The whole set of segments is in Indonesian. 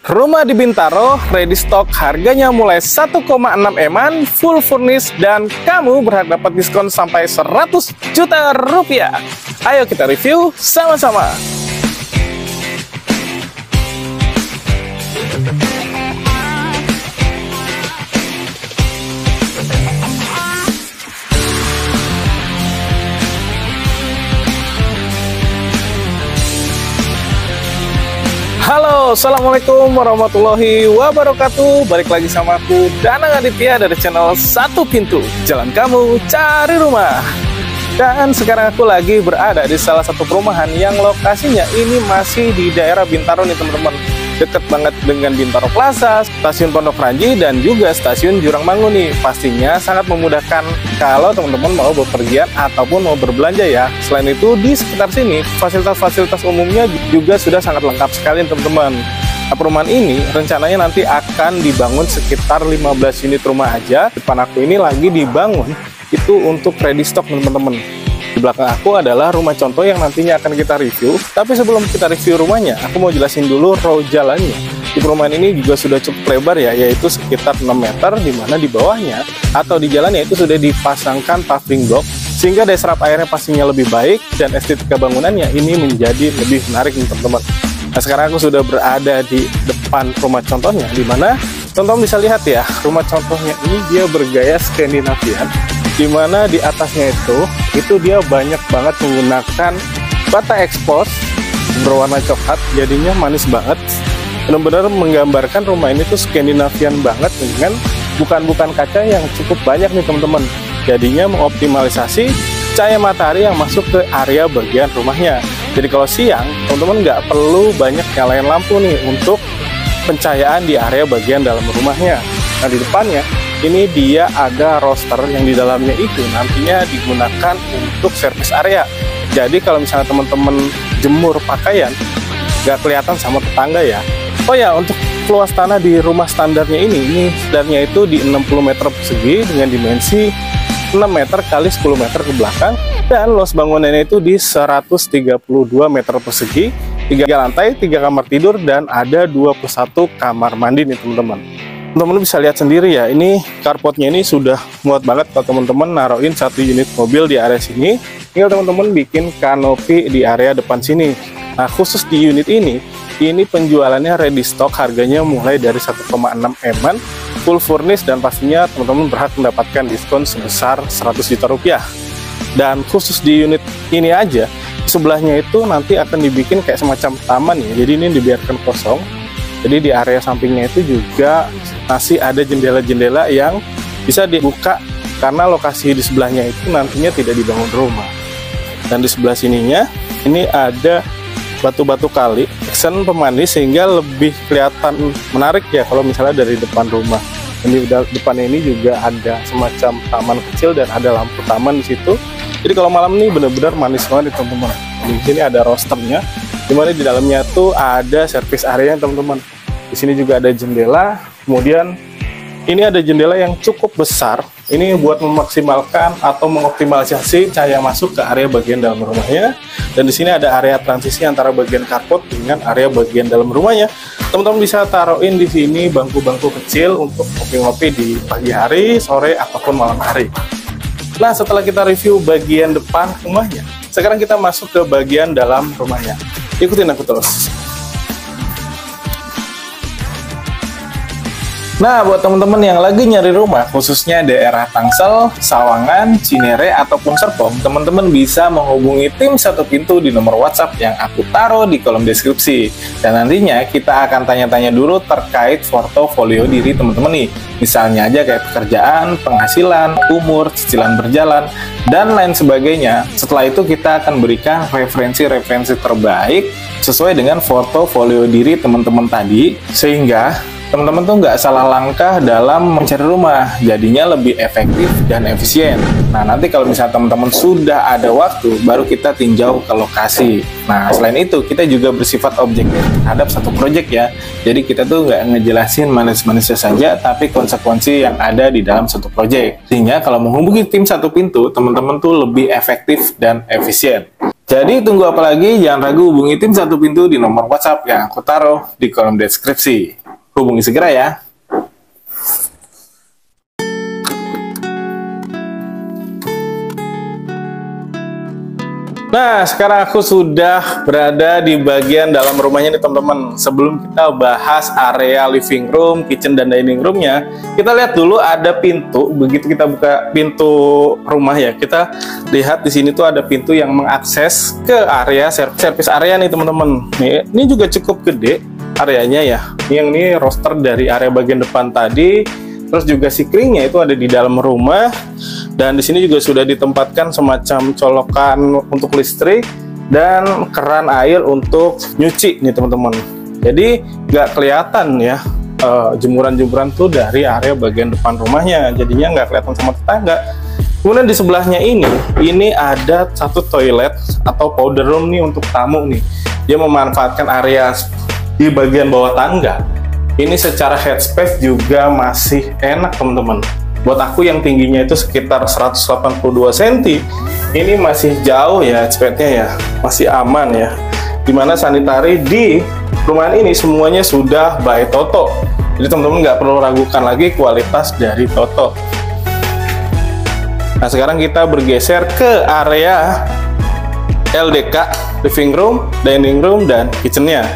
Rumah di Bintaro, ready stock, harganya mulai 1,6 M-an, full furnish, dan kamu berhak dapat diskon sampai 100 juta rupiah. Ayo kita review sama-sama. Halo, assalamualaikum warahmatullahi wabarakatuh. Balik lagi sama aku, Danang Aditya dari channel Satu Pintu. Jalan kamu cari rumah. Dan sekarang aku lagi berada di salah satu perumahan yang lokasinya ini masih di daerah Bintaro nih teman-teman. Deket banget dengan Bintaro Plaza, stasiun Pondok Ranji, dan juga stasiun Jurang Mangun nih. Pastinya sangat memudahkan kalau teman-teman mau bepergian ataupun mau berbelanja ya. Selain itu di sekitar sini fasilitas-fasilitas umumnya juga sudah sangat lengkap sekali teman-teman. Nah, perumahan ini rencananya nanti akan dibangun sekitar 15 unit rumah aja. Depan aku ini lagi dibangun itu untuk ready stock teman-teman. Di belakang aku adalah rumah contoh yang nantinya akan kita review. Tapi sebelum kita review rumahnya, aku mau jelasin dulu row jalannya. Di perumahan ini juga sudah cukup lebar ya, yaitu sekitar 6 meter, di mana di bawahnya atau di jalannya itu sudah dipasangkan paving block, sehingga daya serap airnya pastinya lebih baik dan estetika bangunannya ini menjadi lebih menarik nih teman-teman. Nah, sekarang aku sudah berada di depan rumah contohnya, di mana teman-teman bisa lihat ya, rumah contohnya ini dia bergaya Skandinavian, di mana di atasnya itu dia banyak banget menggunakan bata expose berwarna coklat, jadinya manis banget. Benar-benar menggambarkan rumah ini tuh Skandinavian banget dengan bukan kaca yang cukup banyak nih teman-teman. Jadinya mengoptimalisasi cahaya matahari yang masuk ke area bagian rumahnya. Jadi kalau siang, teman-teman nggak perlu banyak nyalain lampu nih untuk pencahayaan di area bagian dalam rumahnya. Nah, di depannya ini dia ada roster yang di dalamnya itu nantinya digunakan untuk service area. Jadi kalau misalnya teman-teman jemur pakaian, nggak kelihatan sama tetangga ya. Oh ya, untuk luas tanah di rumah standarnya ini standarnya itu di 60 meter persegi dengan dimensi 6 meter kali 10 meter ke belakang, dan luas bangunannya itu di 132 meter persegi, 3 lantai, 3 kamar tidur, dan ada 21 kamar mandi nih teman-teman. Teman-teman bisa lihat sendiri ya, ini carportnya ini sudah muat banget kalau teman-teman naruhin 1 unit mobil di area sini. Tinggal teman-teman bikin kanopi di area depan sini. Nah, khusus di unit ini penjualannya ready stock, harganya mulai dari 1,6 M-an, full furnish, dan pastinya teman-teman berhak mendapatkan diskon sebesar 100 juta rupiah. Dan khusus di unit ini aja, sebelahnya itu nanti akan dibikin kayak semacam taman ya, jadi ini dibiarkan kosong. Jadi di area sampingnya itu juga masih ada jendela-jendela yang bisa dibuka karena lokasi di sebelahnya itu nantinya tidak dibangun rumah. Dan di sebelah sininya ini ada batu-batu kali, action pemanis, sehingga lebih kelihatan menarik ya kalau misalnya dari depan rumah. Dan di depannya ini juga ada semacam taman kecil dan ada lampu taman di situ. Jadi kalau malam ini benar-benar manis banget teman-teman. Di sini ada rosternya, dimana di dalamnya tuh ada service area teman-teman. Di sini juga ada jendela, kemudian ini ada jendela yang cukup besar. Ini buat memaksimalkan atau mengoptimalisasi cahaya masuk ke area bagian dalam rumahnya. Dan di sini ada area transisi antara bagian carport dengan area bagian dalam rumahnya. Teman-teman bisa taruhin di sini bangku-bangku kecil untuk ngopi-ngopi di pagi hari, sore, ataupun malam hari. Nah, setelah kita review bagian depan rumahnya, sekarang kita masuk ke bagian dalam rumahnya. Ikutin aku terus. Nah, buat teman-teman yang lagi nyari rumah, khususnya daerah Tangsel, Sawangan, Cinere, ataupun Serpong, teman-teman bisa menghubungi tim Satu Pintu di nomor WhatsApp yang aku taruh di kolom deskripsi. Dan nantinya kita akan tanya-tanya dulu terkait portofolio diri teman-teman nih. Misalnya aja kayak pekerjaan, penghasilan, umur, cicilan berjalan, dan lain sebagainya. Setelah itu kita akan berikan referensi-referensi terbaik sesuai dengan portofolio diri teman-teman tadi, sehingga teman-teman tuh nggak salah langkah dalam mencari rumah, jadinya lebih efektif dan efisien. Nah, nanti kalau misalnya teman-teman sudah ada waktu, baru kita tinjau ke lokasi. Nah, selain itu, kita juga bersifat objektif terhadap satu proyek ya. Jadi kita tuh nggak ngejelasin manis-manisnya saja, tapi konsekuensi yang ada di dalam satu proyek. Sehingga kalau menghubungi tim Satu Pintu, teman-teman tuh lebih efektif dan efisien. Jadi tunggu apa lagi? Jangan ragu hubungi tim Satu Pintu di nomor WhatsApp yang aku taruh di kolom deskripsi. hubungi segera ya. Nah, sekarang aku sudah berada di bagian dalam rumahnya nih teman-teman. Sebelum kita bahas area living room, kitchen, dan dining roomnya, kita lihat dulu ada pintu. Begitu kita buka pintu rumah ya, kita lihat di sini tuh ada pintu yang mengakses ke area service area nih teman-teman. Ini juga cukup gede areanya ya. Yang ini roster dari area bagian depan tadi. Terus juga sikringnya itu ada di dalam rumah, dan di sini juga sudah ditempatkan semacam colokan untuk listrik dan keran air untuk nyuci nih teman-teman. Jadi nggak kelihatan ya jemuran-jemuran tuh dari area bagian depan rumahnya, jadinya nggak kelihatan sama tetangga. Kemudian di sebelahnya ini ada satu toilet atau powder room nih untuk tamu nih. Dia memanfaatkan area di bagian bawah tangga. Ini secara headspace juga masih enak teman-teman. Buat aku yang tingginya itu sekitar 182 cm, ini masih jauh ya headspace-nya ya, masih aman ya. Dimana sanitari di rumahan ini semuanya sudah by Toto. Jadi teman-teman nggak perlu ragukan lagi kualitas dari Toto. Nah sekarang kita bergeser ke area LDK, living room, dining room, dan kitchen-nya.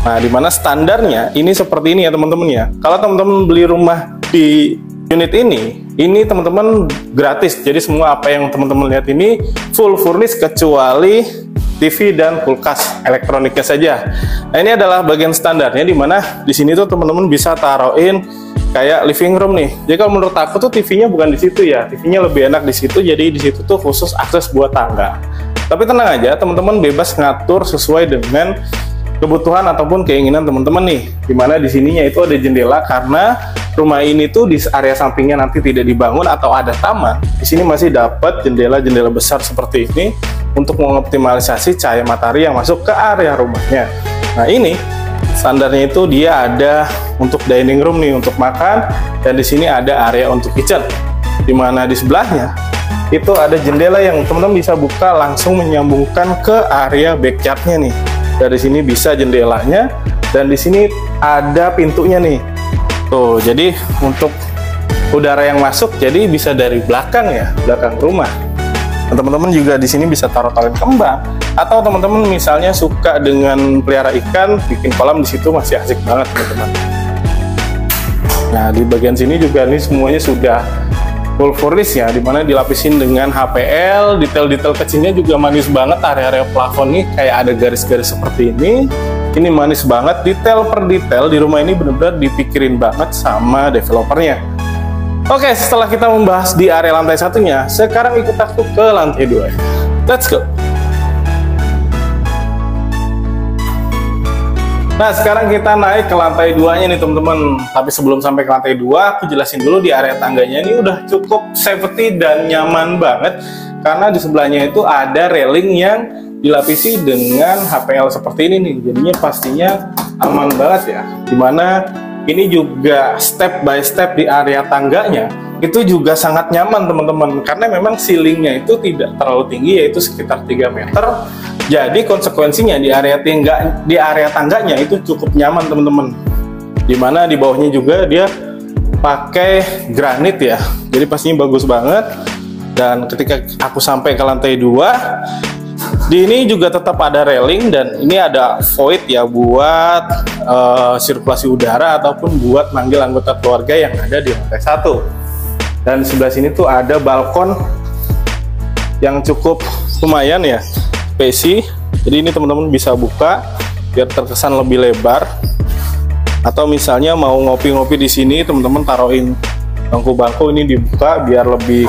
Nah, dimana standarnya ini seperti ini ya teman-teman ya. Kalau teman-teman beli rumah di unit ini teman-teman gratis. Jadi semua apa yang teman-teman lihat ini full furnish kecuali TV dan kulkas elektroniknya saja. Nah, ini adalah bagian standarnya, dimana di sini tuh teman-teman bisa taruhin kayak living room nih. Jadi kalau menurut aku tuh TV-nya bukan di situ ya. TV-nya lebih enak di situ. Jadi di situ tuh khusus akses buat tangga. Tapi tenang aja, teman-teman bebas ngatur sesuai dengan kebutuhan ataupun keinginan teman-teman nih. Dimana di sininya itu ada jendela karena rumah ini tuh di area sampingnya nanti tidak dibangun atau ada taman. Di sini masih dapat jendela-jendela besar seperti ini untuk mengoptimalisasi cahaya matahari yang masuk ke area rumahnya. Nah ini standarnya itu dia ada untuk dining room nih untuk makan, dan di sini ada area untuk kitchen. Dimana di sebelahnya itu ada jendela yang teman-teman bisa buka langsung menyambungkan ke area backyardnya nih. Dari sini bisa jendelanya, dan di sini ada pintunya nih. Tuh, jadi untuk udara yang masuk jadi bisa dari belakang ya, belakang rumah. Teman-teman juga di sini bisa taruh tali kembang, atau teman-teman misalnya suka dengan pelihara ikan, bikin kolam di situ masih asik banget teman-teman. Nah, di bagian sini juga nih semuanya sudah full furnish ya, dimana dilapisin dengan HPL. Detail-detail kecilnya juga manis banget. Area-area plafon nih kayak ada garis-garis seperti ini manis banget. Detail per detail di rumah ini benar-benar dipikirin banget sama developernya. Oke, setelah kita membahas di area lantai satunya, sekarang ikut aku ke lantai 2. Let's go. Nah, sekarang kita naik ke lantai 2-nya nih teman-teman. Tapi sebelum sampai ke lantai 2, aku jelasin dulu di area tangganya ini udah cukup safety dan nyaman banget. Karena di sebelahnya itu ada railing yang dilapisi dengan HPL seperti ini nih. Jadinya pastinya aman banget ya. Dimana ini juga step by step di area tangganya itu juga sangat nyaman teman-teman. Karena memang ceilingnya itu tidak terlalu tinggi, yaitu sekitar 3 meter. Jadi konsekuensinya di area tangganya itu cukup nyaman teman-teman. Dimana di bawahnya juga dia pakai granit ya. Jadi pastinya bagus banget. Dan ketika aku sampai ke lantai 2, di ini juga tetap ada railing, dan ini ada void ya buat sirkulasi udara ataupun buat manggil anggota keluarga yang ada di lantai 1. Dan di sebelah sini tuh ada balkon yang cukup lumayan ya. Spacey. Jadi ini teman-teman bisa buka biar terkesan lebih lebar, atau misalnya mau ngopi-ngopi di sini teman-teman taruhin bangku-bangku ini dibuka biar lebih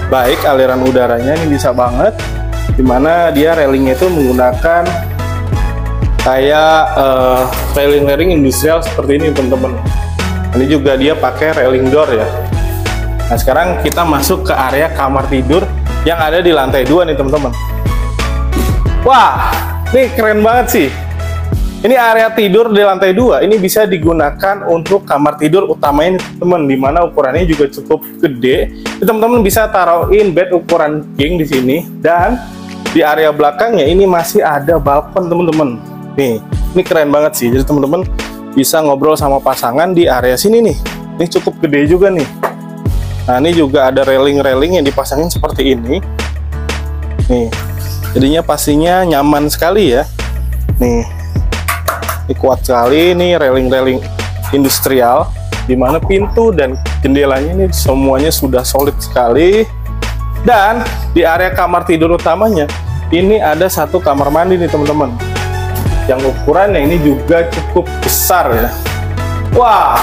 baik aliran udaranya. Ini bisa banget, dimana dia railingnya itu menggunakan kayak railing industrial seperti ini teman-teman. Ini juga dia pakai railing door ya. Nah sekarang kita masuk ke area kamar tidur yang ada di lantai 2 nih teman-teman. Wah, ini keren banget sih. Ini area tidur di lantai 2 ini bisa digunakan untuk kamar tidur utamanya teman-teman, dimana ukurannya juga cukup gede. Teman-teman bisa taruhin bed ukuran king di sini, dan di area belakangnya ini masih ada balkon teman-teman. Nih, ini keren banget sih. Jadi teman-teman bisa ngobrol sama pasangan di area sini nih. Ini cukup gede juga nih. Nah, ini juga ada railing-railing yang dipasangin seperti ini. Nih, jadinya pastinya nyaman sekali ya. Nih, ini kuat sekali. Ini railing-railing industrial, dimana pintu dan jendelanya ini semuanya sudah solid sekali. Dan di area kamar tidur utamanya, ini ada satu kamar mandi nih teman-teman, yang ukurannya ini juga cukup besar ya. Wah,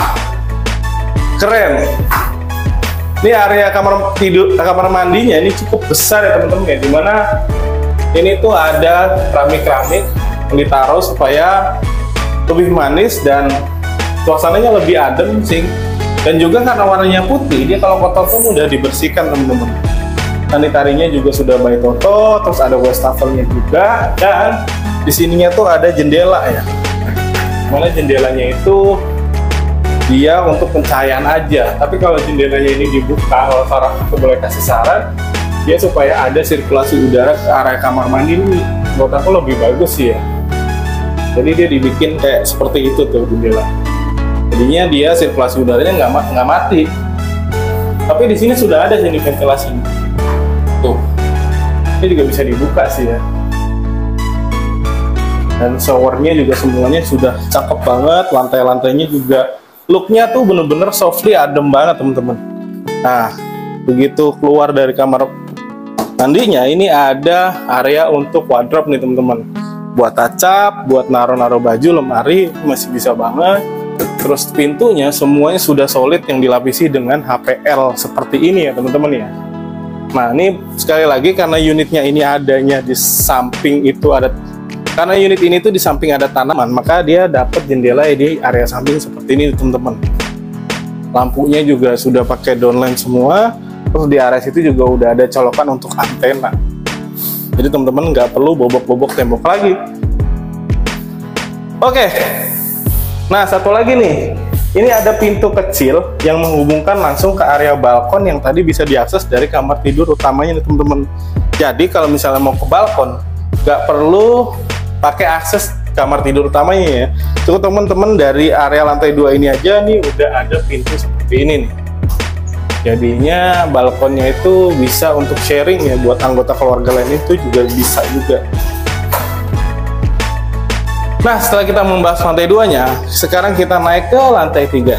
keren. Ini area kamar tidur, kamar mandinya ini cukup besar ya teman-teman ya, dimana ini tuh ada keramik-keramik yang ditaruh supaya lebih manis dan suasananya lebih adem sih. Dan juga karena warnanya putih, dia kalau kotor pun mudah dibersihkan teman-teman. Sanitarinya juga sudah by Toto, terus ada wastafelnya juga, dan di sininya tuh ada jendela ya. Mana jendelanya itu dia untuk pencahayaan aja, tapi kalau jendelanya ini dibuka, kalau Farah itu boleh kasih saran, dia supaya ada sirkulasi udara ke area kamar mandi ini, menurut aku lebih bagus sih ya. Jadi dia dibikin kayak seperti itu tuh jendela. Jadinya dia sirkulasi udaranya nggak mati. Tapi di sini sudah ada sini ventilasi. Tuh, ini juga bisa dibuka sih ya. Dan showernya juga semuanya sudah cakep banget, lantai-lantainya juga looknya tuh bener-bener softly adem banget teman-teman. Nah, begitu keluar dari kamar mandinya, ini ada area untuk wardrobe nih teman-teman. Buat tacap, buat naro-naro baju, lemari masih bisa banget. Terus pintunya semuanya sudah solid yang dilapisi dengan HPL seperti ini ya teman-teman ya. Nah, ini sekali lagi karena unitnya ini adanya di samping itu ada, karena unit ini tuh di samping ada tanaman, maka dia dapat jendela di area samping seperti ini teman-teman. Lampunya juga sudah pakai downline semua. Terus di area situ juga udah ada colokan untuk antena. Jadi teman-teman nggak perlu bobok-bobok tembok lagi. Oke. Nah, satu lagi nih. Ini ada pintu kecil yang menghubungkan langsung ke area balkon yang tadi bisa diakses dari kamar tidur utamanya nih teman-teman. Jadi kalau misalnya mau ke balkon, nggak perlu pakai akses kamar tidur utamanya ya. Cukup teman-teman dari area lantai 2 ini aja nih udah ada pintu seperti ini nih. Jadinya balkonnya itu bisa untuk sharing ya, buat anggota keluarga lain itu juga bisa juga. Nah, setelah kita membahas lantai 2-nya, sekarang kita naik ke lantai 3.